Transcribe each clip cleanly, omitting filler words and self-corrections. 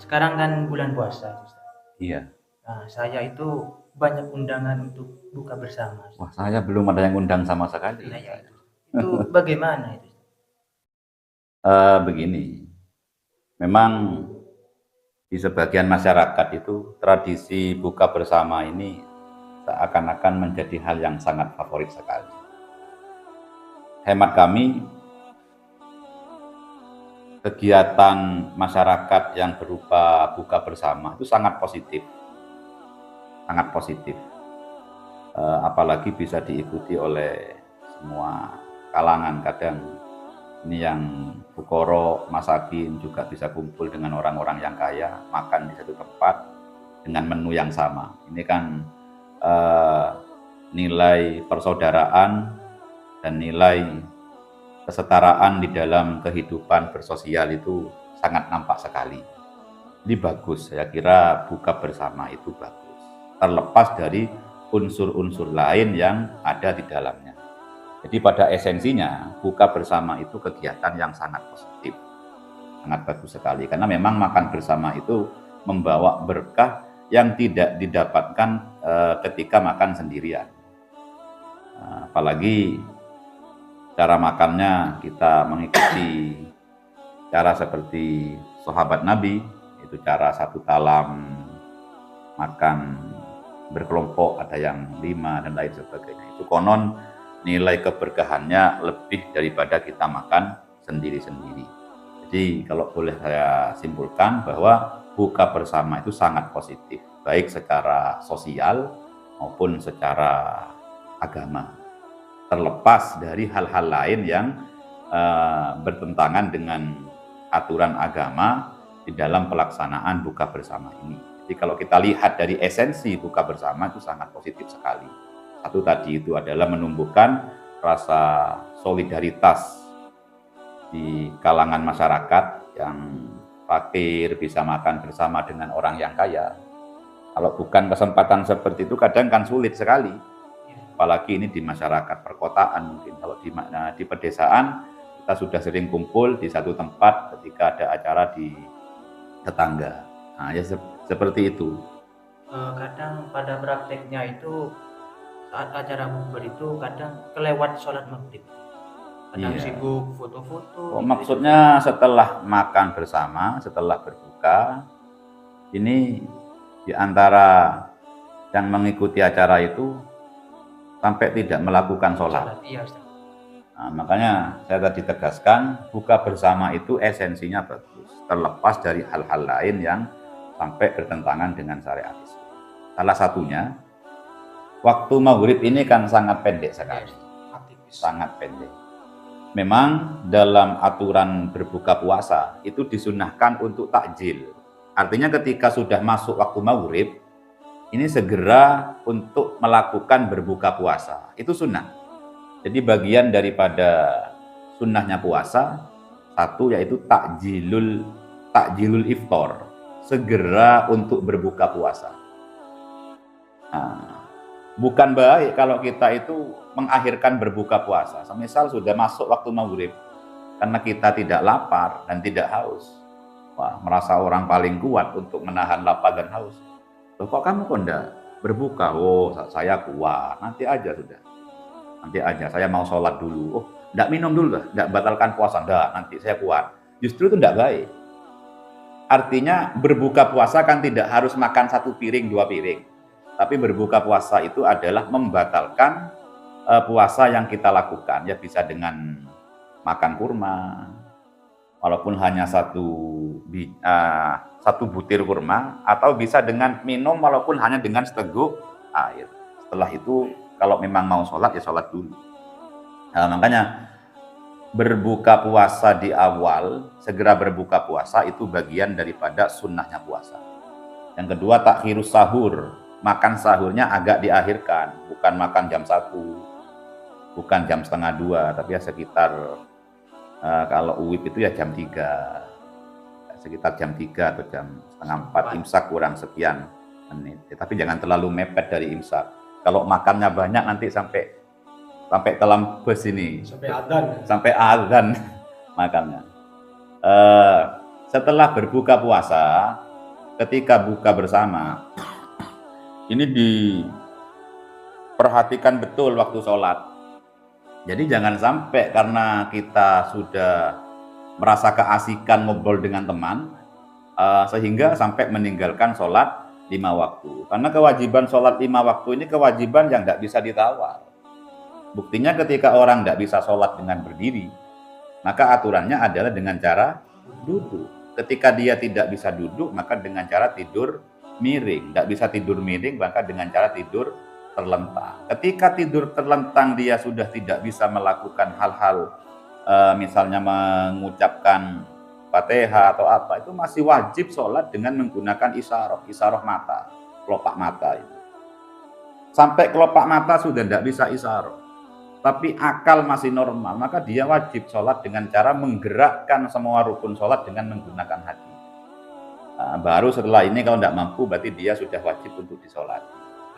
sekarang kan bulan puasa, Ustaz. Iya. Nah, saya itu banyak undangan untuk buka bersama, Ustaz. Wah, saya belum ada yang undang sama sekali. Nah, ya itu. Itu bagaimana itu? Begini, memang di sebagian masyarakat itu tradisi buka bersama ini seakan-akan menjadi hal yang sangat favorit sekali. Hemat kami, kegiatan masyarakat yang berupa buka bersama itu sangat positif, apalagi bisa diikuti oleh semua kalangan. Kadang ini yang fukoro, masakin juga bisa kumpul dengan orang-orang yang kaya, makan di satu tempat dengan menu yang sama. Ini kan nilai persaudaraan dan nilai kesetaraan di dalam kehidupan bersosial itu sangat nampak sekali. Ini bagus, saya kira buka bersama itu bagus, terlepas dari unsur-unsur lain yang ada di dalamnya. Jadi pada esensinya buka bersama itu kegiatan yang sangat positif, sangat bagus sekali, karena memang makan bersama itu membawa berkah yang tidak didapatkan ketika makan sendirian. Apalagi cara makannya kita mengikuti cara seperti sahabat Nabi, itu cara satu talam, makan berkelompok, ada yang 5 dan lain sebagainya. Itu konon nilai keberkahannya lebih daripada kita makan sendiri-sendiri. Jadi kalau boleh saya simpulkan bahwa buka bersama itu sangat positif, baik secara sosial maupun secara agama, terlepas dari hal-hal lain yang bertentangan dengan aturan agama di dalam pelaksanaan buka bersama ini. Jadi kalau kita lihat dari esensi buka bersama itu sangat positif sekali. Satu tadi itu adalah menumbuhkan rasa solidaritas di kalangan masyarakat yang fakir bisa makan bersama dengan orang yang kaya. Kalau bukan kesempatan seperti itu kadang kan sulit sekali. Apalagi ini di masyarakat perkotaan mungkin. Kalau di pedesaan kita sudah sering kumpul di satu tempat ketika ada acara di tetangga. Nah, ya seperti itu. Kadang pada prakteknya itu saat acara bukber itu kadang kelewat sholat maghrib. Kadang sibuk foto-foto. Maksudnya setelah makan bersama, setelah berbuka, ini di antara yang mengikuti acara itu sampai tidak melakukan sholat. Iya, Ustaz. Nah, makanya saya tadi tegaskan, buka bersama itu esensinya bagus, terlepas dari hal-hal lain yang sampai bertentangan dengan syariat Islam. Salah satunya, waktu maghrib ini kan sangat pendek sekali, sangat pendek. Memang dalam aturan berbuka puasa itu disunahkan untuk takjil. Artinya ketika sudah masuk waktu maghrib, ini segera untuk melakukan berbuka puasa. Itu sunnah. Jadi bagian daripada sunnahnya puasa, satu yaitu takjilul iftar, segera untuk berbuka puasa. Nah, bukan baik kalau kita itu mengakhirkan berbuka puasa. Semisal sudah masuk waktu maghrib, karena kita tidak lapar dan tidak haus. Wah, merasa orang paling kuat untuk menahan lapar dan haus. Loh, kok kamu kok enggak berbuka? Oh, saya kuat, nanti aja sudah. Nanti aja, saya mau sholat dulu. Oh, enggak minum dulu lah, enggak batalkan puasa. Enggak, nanti saya kuat. Justru itu enggak baik. Artinya berbuka puasa kan tidak harus makan 1 piring, 2 piring. Tapi berbuka puasa itu adalah membatalkan puasa yang kita lakukan. Ya bisa dengan makan kurma, walaupun hanya satu butir kurma, atau bisa dengan minum walaupun hanya dengan seteguk air. Setelah itu kalau memang mau sholat ya sholat dulu. Nah, makanya berbuka puasa di awal, segera berbuka puasa itu bagian daripada sunnahnya puasa. Yang kedua, takhirus sahur, makan sahurnya agak diakhirkan, bukan makan jam 1, bukan jam setengah 2, tapi ya sekitar kalau UIP itu ya jam 3, sekitar jam 3 atau jam setengah 4, imsak kurang sekian menit. Tapi jangan terlalu mepet dari imsak. Kalau makannya banyak nanti sampai dalam bus ini. Sampai adzan makannya. Setelah berbuka puasa, ketika buka bersama, ini diperhatikan betul waktu sholat. Jadi jangan sampai karena kita sudah merasa keasikan ngobrol dengan teman, sehingga sampai meninggalkan sholat 5 waktu. Karena kewajiban sholat 5 waktu ini kewajiban yang tidak bisa ditawar. Buktinya ketika orang tidak bisa sholat dengan berdiri, maka aturannya adalah dengan cara duduk. Ketika dia tidak bisa duduk, maka dengan cara tidur miring. Tidak bisa tidur miring, maka dengan cara tidur terlentang. Ketika tidur terlentang dia sudah tidak bisa melakukan hal-hal misalnya mengucapkan Fatihah atau apa, itu masih wajib sholat dengan menggunakan isyarah mata, kelopak mata itu. Sampai kelopak mata sudah tidak bisa isyarah, tapi akal masih normal, maka dia wajib sholat dengan cara menggerakkan semua rukun sholat dengan menggunakan hati. Nah, baru setelah ini kalau tidak mampu, berarti dia sudah wajib untuk disolati.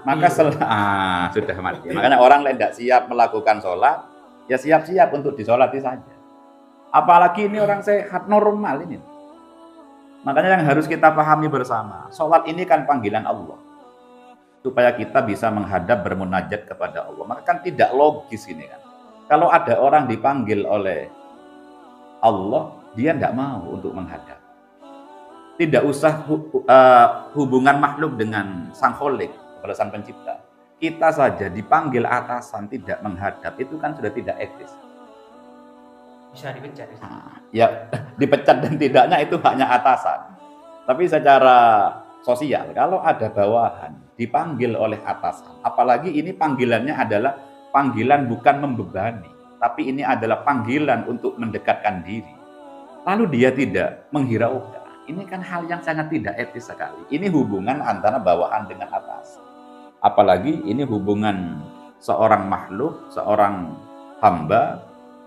Maka sudah mati. Makanya orang lain tidak siap melakukan sholat, ya siap-siap untuk disolati saja. Apalagi ini orang sehat normal ini. Makanya yang harus kita pahami bersama, sholat ini kan panggilan Allah, supaya kita bisa menghadap bermunajat kepada Allah. Maka kan tidak logis ini kan. Kalau ada orang dipanggil oleh Allah, dia tidak mau untuk menghadap. Tidak usah hubungan makhluk dengan sang kholik, kepada sang pencipta. Kita saja dipanggil atasan tidak menghadap, itu kan sudah tidak etis. Bisa dipecat. Ya, dipecat dan tidaknya itu hanya atasan. Tapi secara sosial, kalau ada bawahan dipanggil oleh atasan, apalagi ini panggilannya adalah panggilan bukan membebani, tapi ini adalah panggilan untuk mendekatkan diri, lalu dia tidak menghiraukan, ini kan hal yang sangat tidak etis sekali. Ini hubungan antara bawahan dengan atasan, apalagi ini hubungan seorang makhluk, seorang hamba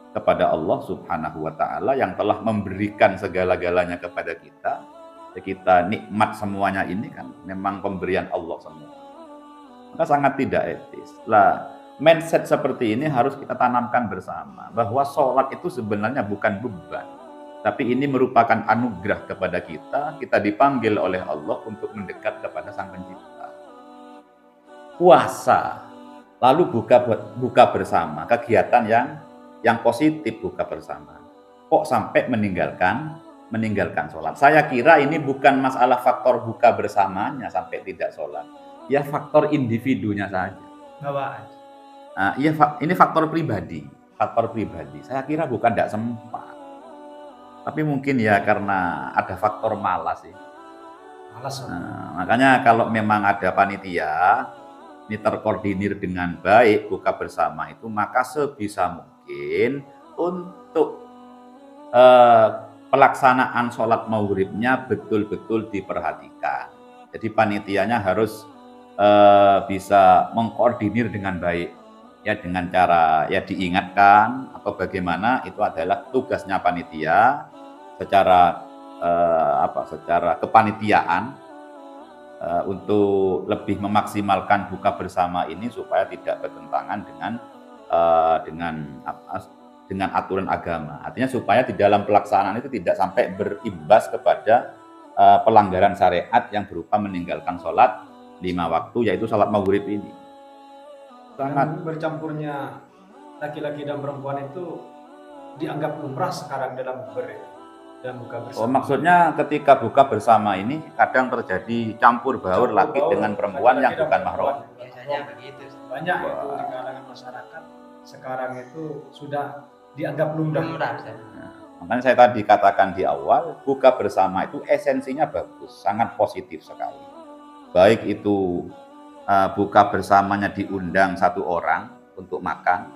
kepada Allah Subhanahu wa Ta'ala yang telah memberikan segala-galanya kepada kita. Kita nikmat semuanya ini kan memang pemberian Allah semua. Maka sangat tidak etis. Lah, mindset seperti ini harus kita tanamkan bersama, bahwa sholat itu sebenarnya bukan beban, tapi ini merupakan anugerah kepada kita. Kita dipanggil oleh Allah untuk mendekat kepada Sang Pencipta. Puasa, lalu buka bersama, kegiatan yang positif buka bersama. Kok sampai meninggalkan sholat? Saya kira ini bukan masalah faktor buka bersamanya sampai tidak sholat. Ya faktor individunya saja. Bawaan. Nah, iya, ini faktor pribadi. Saya kira bukan tidak sempat. Tapi mungkin ya karena ada faktor malas sih. Makanya kalau memang ada panitia, ini terkoordinir dengan baik buka bersama itu, maka sebisa mungkin untuk pelaksanaan sholat maghribnya betul-betul diperhatikan. Jadi panitianya harus bisa mengkoordinir dengan baik, ya, dengan cara ya diingatkan atau bagaimana, itu adalah tugasnya panitia secara secara kepanitiaan untuk lebih memaksimalkan buka bersama ini supaya tidak bertentangan dengan aturan agama. Artinya supaya di dalam pelaksanaan itu tidak sampai berimbas kepada pelanggaran syariat yang berupa meninggalkan sholat 5 waktu, yaitu sholat maghrib ini. Sangat bercampurnya laki-laki dan perempuan itu dianggap lumrah sekarang dalam buka bersama. Oh, maksudnya ketika buka bersama ini kadang terjadi campur baur laki dengan perempuan yang bukan mahram. Biasanya begitu. Banyak itu di kalangan masyarakat sekarang itu sudah dianggap lumrah. Makanya saya tadi katakan di awal, buka bersama itu esensinya bagus, sangat positif sekali. Baik itu buka bersamanya diundang 1 orang untuk makan,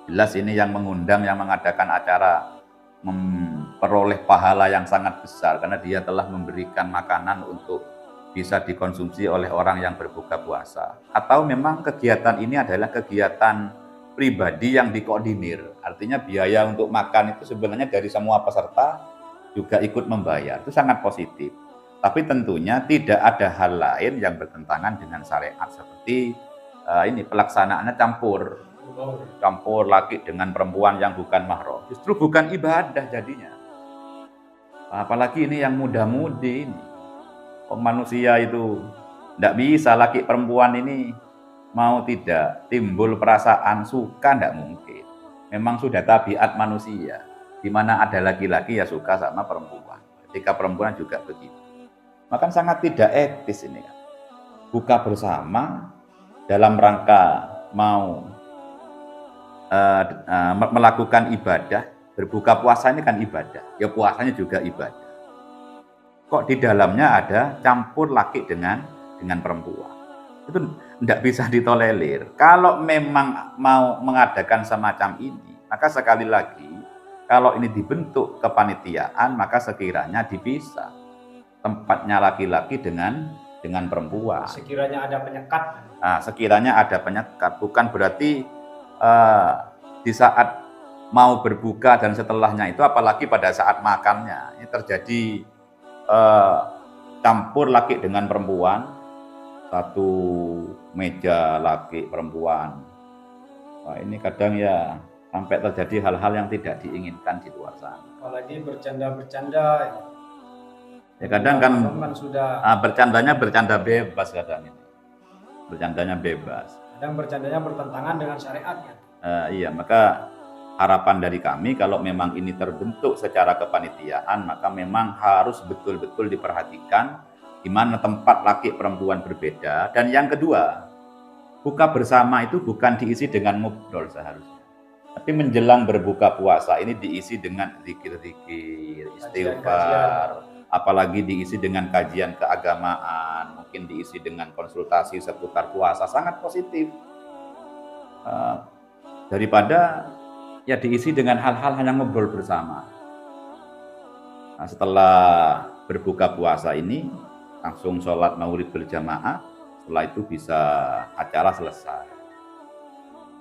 jelas ini yang mengundang, yang mengadakan acara memperoleh pahala yang sangat besar karena dia telah memberikan makanan untuk bisa dikonsumsi oleh orang yang berbuka puasa. Atau memang kegiatan ini adalah kegiatan pribadi yang dikoordinir, artinya biaya untuk makan itu sebenarnya dari semua peserta juga ikut membayar, itu sangat positif. Tapi tentunya tidak ada hal lain yang bertentangan dengan syariat seperti ini pelaksanaannya campur laki dengan perempuan yang bukan mahram. Justru bukan ibadah jadinya. Apalagi ini yang muda-mudi ini. Manusia itu tidak bisa, laki perempuan ini mau tidak timbul perasaan suka tidak mungkin. Memang sudah tabiat manusia, di mana ada laki-laki ya suka sama perempuan. Ketika perempuan juga begitu. Maka sangat tidak etis ini kan. Buka bersama dalam rangka mau melakukan ibadah. Berbuka puasa ini kan ibadah, ya puasanya juga ibadah. Kok di dalamnya ada campur laki dengan perempuan? Itu tidak bisa ditolerir. Kalau memang mau mengadakan semacam ini, maka sekali lagi, kalau ini dibentuk kepanitiaan, maka sekiranya dipisah tempatnya laki-laki dengan perempuan. Sekiranya ada penyekat. Nah, sekiranya ada penyekat, bukan berarti di saat mau berbuka dan setelahnya itu, apalagi pada saat makannya, ini terjadi campur laki dengan perempuan, satu meja laki perempuan. Wah, ini kadang ya sampai terjadi hal-hal yang tidak diinginkan di luar sana. Apalagi bercanda-bercanda. Ya kadang kan sudah bercandanya bercanda bebas kadang ini. Bercandanya bebas. Kadang bercandanya bertentangan dengan syariat ya. Iya, maka harapan dari kami kalau memang ini terbentuk secara kepanitiaan, maka memang harus betul-betul diperhatikan di mana tempat laki perempuan berbeda. Dan yang kedua, buka bersama itu bukan diisi dengan ngobrol seharusnya, tapi menjelang berbuka puasa ini diisi dengan zikir-zikir, istighfar, apalagi diisi dengan kajian keagamaan, mungkin diisi dengan konsultasi seputar puasa, sangat positif. Daripada ya diisi dengan hal-hal hanya ngobrol bersama. Nah, setelah berbuka puasa ini langsung sholat maghrib berjamaah, setelah itu bisa acara selesai.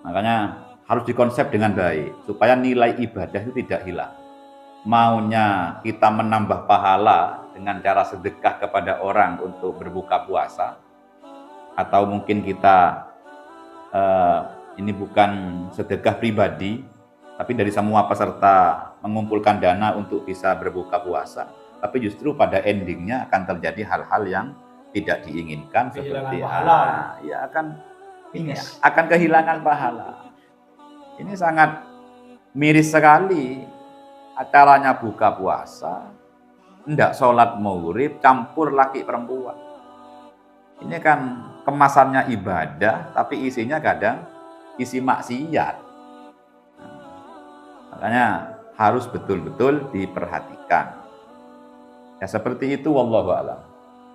Makanya harus dikonsep dengan baik supaya nilai ibadah itu tidak hilang. Maunya kita menambah pahala dengan cara sedekah kepada orang untuk berbuka puasa, atau mungkin kita ini bukan sedekah pribadi, tapi dari semua peserta mengumpulkan dana untuk bisa berbuka puasa, tapi justru pada endingnya akan terjadi hal-hal yang tidak diinginkan, seperti ya akan kehilangan pahala. Ini sangat miris sekali. Acaranya buka puasa, enggak sholat maghrib, campur laki perempuan. Ini kan kemasannya ibadah, tapi isinya kadang isi maksiat. Makanya harus betul-betul diperhatikan. Ya seperti itu, wallahu a'lam.